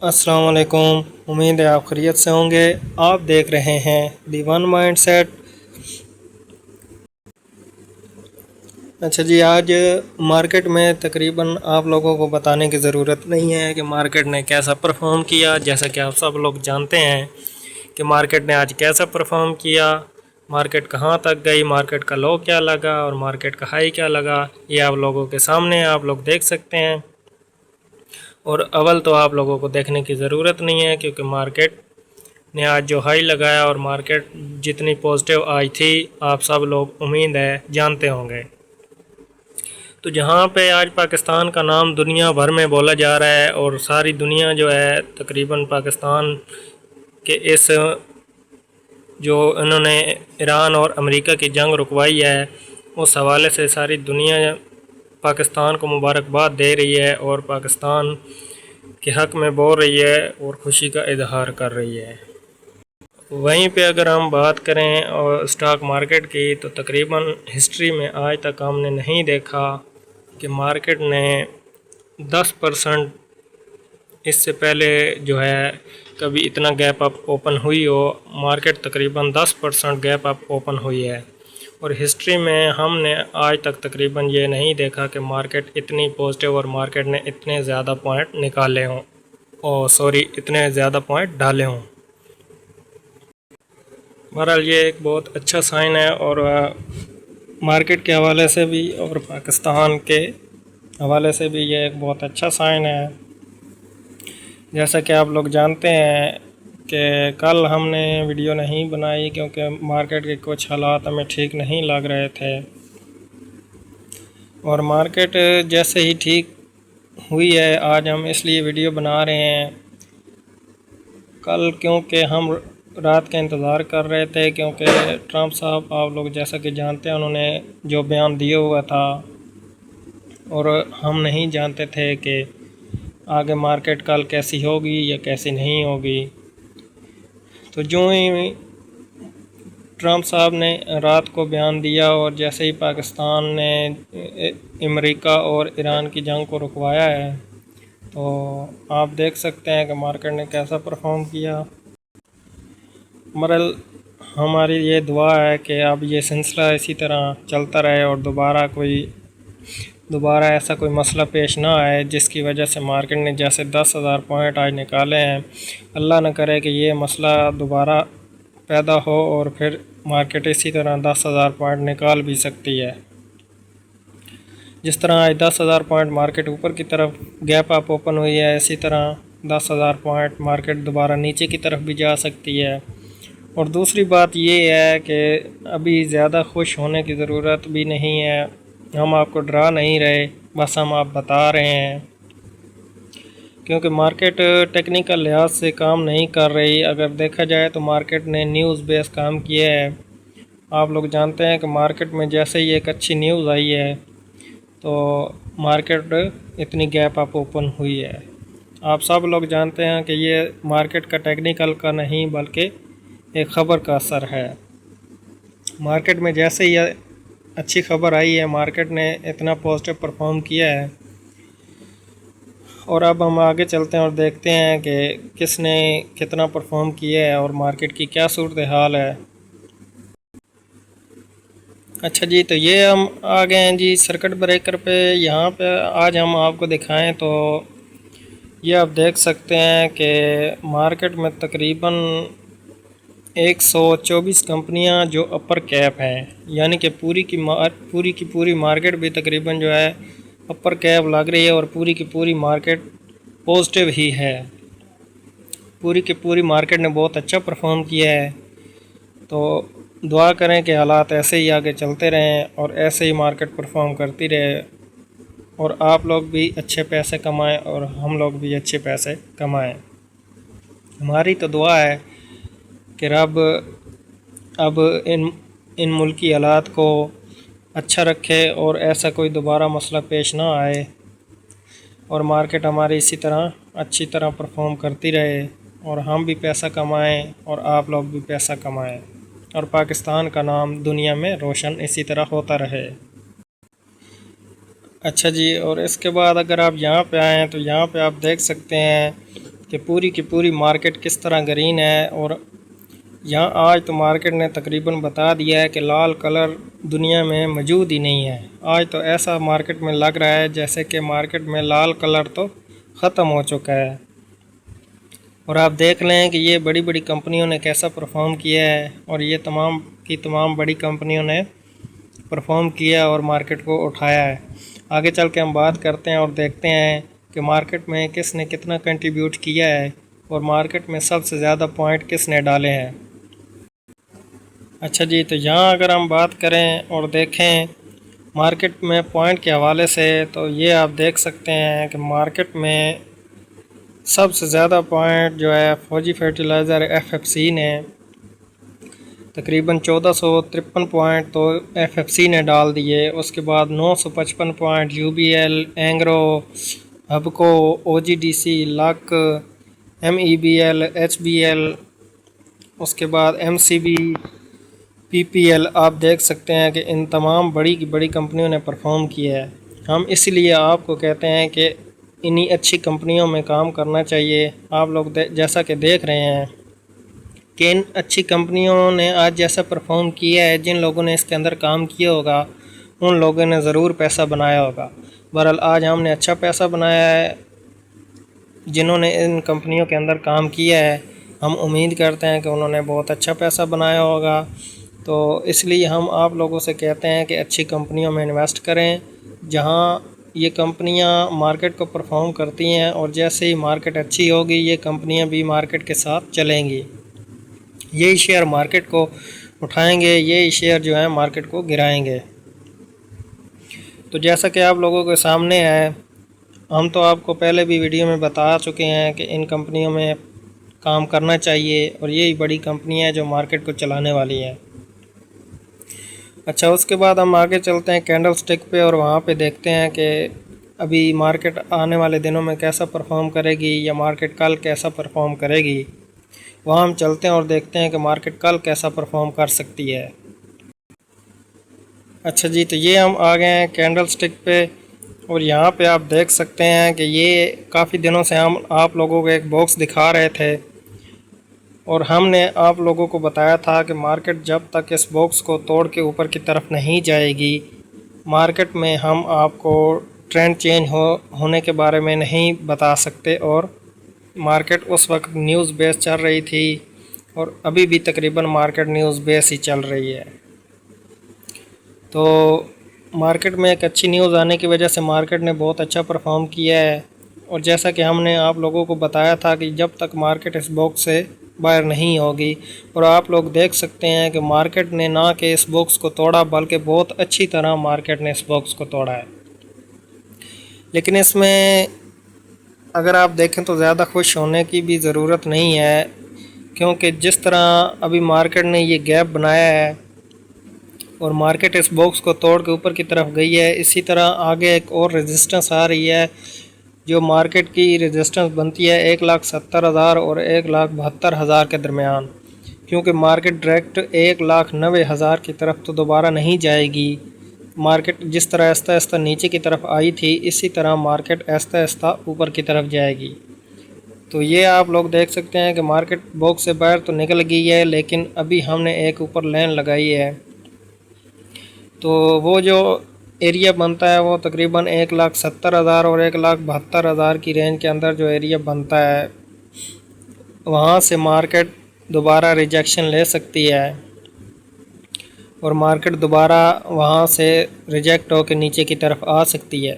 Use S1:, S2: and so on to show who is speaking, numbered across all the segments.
S1: अस्सलाम वालेकुम। उम्मीद है आप खैरियत से होंगे। आप देख रहे हैं दी वन माइंडसेट। अच्छा जी, आज मार्केट में तकरीबन आप लोगों को बताने की ज़रूरत नहीं है कि मार्केट ने कैसा परफॉर्म किया। जैसा कि आप सब लोग जानते हैं कि मार्केट ने आज कैसा परफॉर्म किया, मार्केट कहाँ तक गई, मार्केट का लो क्या लगा और मार्केट का हाई क्या लगा, ये आप लोगों के सामने आप लोग देख सकते हैं। और अव्वल तो आप लोगों को देखने की ज़रूरत नहीं है क्योंकि मार्केट ने आज जो हाई लगाया और मार्केट जितनी पॉजिटिव आई थी आप सब लोग उम्मीद है जानते होंगे। तो जहाँ पे आज पाकिस्तान का नाम दुनिया भर में बोला जा रहा है और सारी दुनिया जो है तकरीबन पाकिस्तान के इस जो इन्होंने ईरान और अमेरिका की जंग रुकवाई है उस हवाले से सारी दुनिया पाकिस्तान को मुबारकबाद दे रही है और पाकिस्तान के हक़ में बोल रही है और खुशी का इजहार कर रही है। वहीं पे अगर हम बात करें और स्टॉक मार्केट की तो तकरीबन हिस्ट्री में आज तक हमने नहीं देखा कि मार्केट ने 10% इससे पहले जो है कभी इतना गैप अप ओपन हुई हो। मार्केट तकरीबन 10% गैप अप ओपन हुई है और हिस्ट्री में हमने आज तक तकरीबन ये नहीं देखा कि मार्केट इतनी पॉजिटिव और मार्केट ने इतने ज़्यादा पॉइंट निकाले हों इतने ज़्यादा पॉइंट डाले हों। बहरहाल ये एक बहुत अच्छा साइन है और मार्केट के हवाले से भी और पाकिस्तान के हवाले से भी ये एक बहुत अच्छा साइन है। जैसा कि आप लोग जानते हैं कि कल हमने वीडियो नहीं बनाई क्योंकि मार्केट के कुछ हालात हमें ठीक नहीं लग रहे थे और मार्केट जैसे ही ठीक हुई है आज हम इसलिए वीडियो बना रहे हैं। कल क्योंकि हम रात का इंतज़ार कर रहे थे क्योंकि ट्रंप साहब आप लोग जैसा कि जानते हैं उन्होंने जो बयान दिया हुआ था और हम नहीं जानते थे कि आगे मार्केट कल कैसी होगी या कैसी नहीं होगी। तो जो ही ट्रंप साहब ने रात को बयान दिया और जैसे ही पाकिस्तान ने अमेरिका और ईरान की जंग को रुकवाया है तो आप देख सकते हैं कि मार्केट ने कैसा परफॉर्म किया। मरल हमारी ये दुआ है कि अब ये सिलसिला इसी तरह चलता रहे और दोबारा ऐसा कोई मसला पेश ना आए जिसकी वजह से मार्केट ने जैसे 10,000 पॉइंट आज निकाले हैं, अल्लाह न करे कि ये मसला दोबारा पैदा हो और फिर मार्केट इसी तरह 10,000 पॉइंट निकाल भी सकती है। जिस तरह आज 10,000 पॉइंट मार्केट ऊपर की तरफ गैप अप ओपन हुई है, इसी तरह 10,000 पॉइंट मार्केट दोबारा नीचे की तरफ भी जा सकती है। और दूसरी बात ये है कि अभी ज़्यादा खुश होने की ज़रूरत भी नहीं है। हम आपको डरा नहीं रहे, बस हम आप बता रहे हैं क्योंकि मार्केट टेक्निकल लिहाज से काम नहीं कर रही। अगर देखा जाए तो मार्केट ने न्यूज़ बेस काम किया है। आप लोग जानते हैं कि मार्केट में जैसे ही एक अच्छी न्यूज़ आई है तो मार्केट इतनी गैप अप ओपन हुई है। आप सब लोग जानते हैं कि ये मार्केट का टेक्निकल का नहीं बल्कि एक ख़बर का असर है। मार्केट में जैसे ही अच्छी खबर आई है मार्केट ने इतना पॉजिटिव परफॉर्म किया है। और अब हम आगे चलते हैं और देखते हैं कि किसने कितना परफॉर्म किया है और मार्केट की क्या सूरत हाल है। अच्छा जी, तो ये हम आ गए हैं जी सर्किट ब्रेकर पे। यहाँ पे आज हम आपको दिखाएं तो ये आप देख सकते हैं कि मार्केट में तकरीबन 124 कंपनियां जो अपर कैप हैं, यानी कि पूरी की पूरी मार्केट भी तकरीबन जो है अपर कैप लग रही है और पूरी की पूरी मार्केट पॉजिटिव ही है। पूरी की पूरी मार्केट ने बहुत अच्छा परफॉर्म किया है। तो दुआ करें कि हालात ऐसे ही आगे चलते रहें और ऐसे ही मार्केट परफॉर्म करती रहे और आप लोग भी अच्छे पैसे कमाएं और हम लोग भी अच्छे पैसे कमाएं। हमारी तो दुआ है कि रब अब इन मुल्की हालात को अच्छा रखे और ऐसा कोई दोबारा मसला पेश ना आए और मार्केट हमारी इसी तरह अच्छी तरह परफॉर्म करती रहे और हम भी पैसा कमाएं और आप लोग भी पैसा कमाएं और पाकिस्तान का नाम दुनिया में रोशन इसी तरह होता रहे। अच्छा जी, और इसके बाद अगर आप यहाँ पे आएँ तो यहाँ पे आप देख सकते हैं कि पूरी की पूरी मार्केट किस तरह ग्रीन है। और यहाँ आज तो मार्केट ने तकरीबन बता दिया है कि लाल कलर दुनिया में मौजूद ही नहीं है। आज तो ऐसा मार्केट में लग रहा है जैसे कि मार्केट में लाल कलर तो ख़त्म हो चुका है। और आप देख लें कि ये बड़ी बड़ी कंपनियों ने कैसा परफॉर्म किया है, और ये तमाम की तमाम बड़ी कंपनियों ने परफॉर्म किया और मार्केट को उठाया है। आगे चल के हम बात करते हैं और देखते हैं कि मार्केट में किसने कितना कंट्रीब्यूट किया है और मार्केट में सबसे ज़्यादा पॉइंट किसने डाले हैं। अच्छा जी, तो यहाँ अगर हम बात करें और देखें मार्केट में पॉइंट के हवाले से, तो ये आप देख सकते हैं कि मार्केट में सबसे ज़्यादा पॉइंट जो है फौजी फर्टिलाइज़र FFC ने तकरीबन 1453 पॉइंट तो FFC ने डाल दिए। उसके बाद 955 point UBL, Engro, हबको, OGDC, luck, MEBL, HBL, उसके बाद MCB, PPL। आप देख सकते हैं कि इन तमाम बड़ी कंपनियों ने परफॉर्म किया है। हम इसलिए आपको कहते हैं कि इन्हीं अच्छी कंपनियों में काम करना चाहिए। आप लोग जैसा कि देख रहे हैं कि इन अच्छी कंपनियों ने आज जैसा परफॉर्म किया है, जिन लोगों ने इसके अंदर काम किया होगा उन लोगों ने ज़रूर पैसा बनाया होगा। बहरहाल आज हमने अच्छा पैसा बनाया है जिन्होंने इन कंपनियों के अंदर काम किया है। हम उम्मीद करते हैं कि उन्होंने बहुत अच्छा पैसा बनाया होगा। तो इसलिए हम आप लोगों से कहते हैं कि अच्छी कंपनियों में इन्वेस्ट करें, जहां ये कंपनियां मार्केट को परफॉर्म करती हैं, और जैसे ही मार्केट अच्छी होगी ये कंपनियां भी मार्केट के साथ चलेंगी। यही शेयर मार्केट को उठाएंगे, यही शेयर जो है मार्केट को गिराएंगे। तो जैसा कि आप लोगों के सामने है, हम तो आपको पहले भी वीडियो में बता चुके हैं कि इन कंपनियों में काम करना चाहिए, और यही बड़ी कंपनियां हैं जो मार्केट को चलाने वाली हैं। अच्छा, उसके बाद हम आगे चलते हैं कैंडल स्टिक पे, और वहाँ पे देखते हैं कि अभी मार्केट आने वाले दिनों में कैसा परफॉर्म करेगी, या मार्केट कल कैसा परफॉर्म करेगी। वहाँ हम चलते हैं और देखते हैं कि मार्केट कल कैसा परफॉर्म कर सकती है। अच्छा जी, तो ये हम आ गए हैं कैंडल स्टिक पे, और यहाँ पे आप देख सकते हैं कि ये काफ़ी दिनों से हम आप लोगों को एक बॉक्स दिखा रहे थे, और हमने आप लोगों को बताया था कि मार्केट जब तक इस बॉक्स को तोड़ के ऊपर की तरफ नहीं जाएगी, मार्केट में हम आपको ट्रेंड चेंज होने के बारे में नहीं बता सकते। और मार्केट उस वक्त न्यूज़ बेस चल रही थी, और अभी भी तकरीबन मार्केट न्यूज़ बेस ही चल रही है। तो मार्केट में एक अच्छी न्यूज़ आने की वजह से मार्केट ने बहुत अच्छा परफॉर्म किया है। और जैसा कि हमने आप लोगों को बताया था कि जब तक मार्केट इस बॉक्स से बाहर नहीं होगी, और आप लोग देख सकते हैं कि मार्केट ने ना कि इस बॉक्स को तोड़ा, बल्कि बहुत अच्छी तरह मार्केट ने इस बॉक्स को तोड़ा है। लेकिन इसमें अगर आप देखें तो ज़्यादा खुश होने की भी ज़रूरत नहीं है, क्योंकि जिस तरह अभी मार्केट ने ये गैप बनाया है और मार्केट इस बॉक्स को तोड़ के ऊपर की तरफ गई है, इसी तरह आगे एक और रेजिस्टेंस आ रही है, जो मार्केट की रेजिस्टेंस बनती है 1,70,000 और 1,72,000 के दरमियान। क्योंकि मार्केट डायरेक्ट 1,90,000 की तरफ तो दोबारा नहीं जाएगी। मार्केट जिस तरह आहिस्ता आहिस्ता नीचे की तरफ आई थी, इसी तरह मार्केट आहिस्ता आहिस्ता ऊपर की तरफ जाएगी। तो ये आप लोग देख सकते हैं कि मार्केट बॉक्स से बाहर तो निकल गई है, लेकिन अभी हमने एक ऊपर लाइन लगाई है। तो वो जो एरिया बनता है वो तकरीबन 1,70,000 और 1,72,000 की रेंज के अंदर जो एरिया बनता है, वहाँ से मार्केट दोबारा रिजेक्शन ले सकती है, और मार्केट दोबारा वहाँ से रिजेक्ट होकर नीचे की तरफ आ सकती है।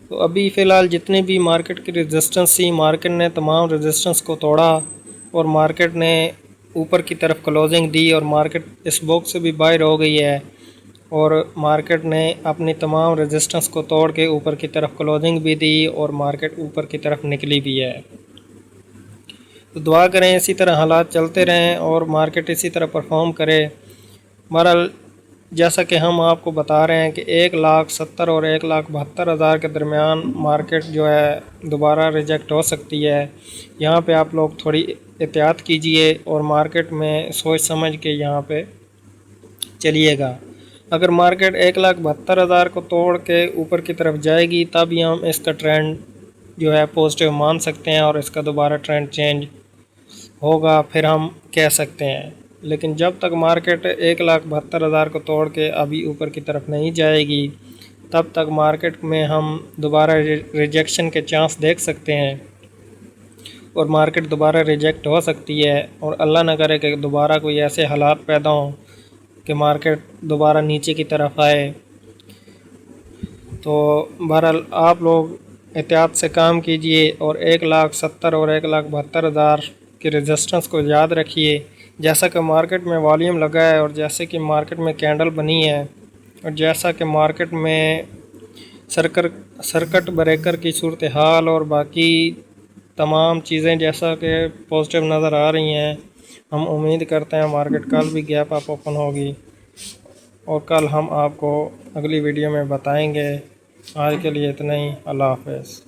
S1: तो अभी फ़िलहाल जितनी भी मार्केट की रेजिस्टेंस थी, मार्केट ने तमाम रेजिस्टेंस को तोड़ा, और मार्केट ने ऊपर की तरफ क्लोजिंग दी, और मार्केट इस बॉक्स से भी बाहर हो गई है, और मार्केट ने अपनी तमाम रेजिस्टेंस को तोड़ के ऊपर की तरफ क्लोजिंग भी दी, और मार्केट ऊपर की तरफ निकली भी है। तो दुआ करें इसी तरह हालात चलते रहें और मार्केट इसी तरह परफॉर्म करे। बहरहाल जैसा कि हम आपको बता रहे हैं कि 1,70,000 और 1,72,000 के दरमियान मार्केट जो है दोबारा रिजेक्ट हो सकती है। यहाँ पे आप लोग थोड़ी एहतियात कीजिए और मार्केट में सोच समझ के यहाँ पे चलिएगा। अगर मार्केट 1,72,000 को तोड़ के ऊपर की तरफ जाएगी, तब ही हम इसका ट्रेंड जो है पॉजिटिव मान सकते हैं और इसका दोबारा ट्रेंड चेंज होगा फिर हम कह सकते हैं। लेकिन जब तक मार्केट 1,72,000 को तोड़ के अभी ऊपर की तरफ नहीं जाएगी तब तक मार्केट में हम दोबारा रिजेक्शन के चांस देख सकते हैं और मार्केट दोबारा रिजेक्ट हो सकती है। और अल्लाह न करे कि दोबारा कोई ऐसे हालात पैदा हों कि मार्केट दोबारा नीचे की तरफ आए। तो बहरहाल आप लोग एहतियात से काम कीजिए और 1,70,000 और 1,72,000 की रेजिस्टेंस को याद रखिए। जैसा कि मार्केट में वॉल्यूम लगा है और जैसे कि मार्केट में कैंडल बनी है और जैसा कि मार्केट में सर्किट ब्रेकर की सूरत हाल और बाकी तमाम चीज़ें जैसा कि पॉजिटिव नज़र आ रही हैं, हम उम्मीद करते हैं मार्केट कल भी गैप अप ओपन होगी और कल हम आपको अगली वीडियो में बताएंगे। आज के लिए इतना ही। अल्लाह हाफ़िज़।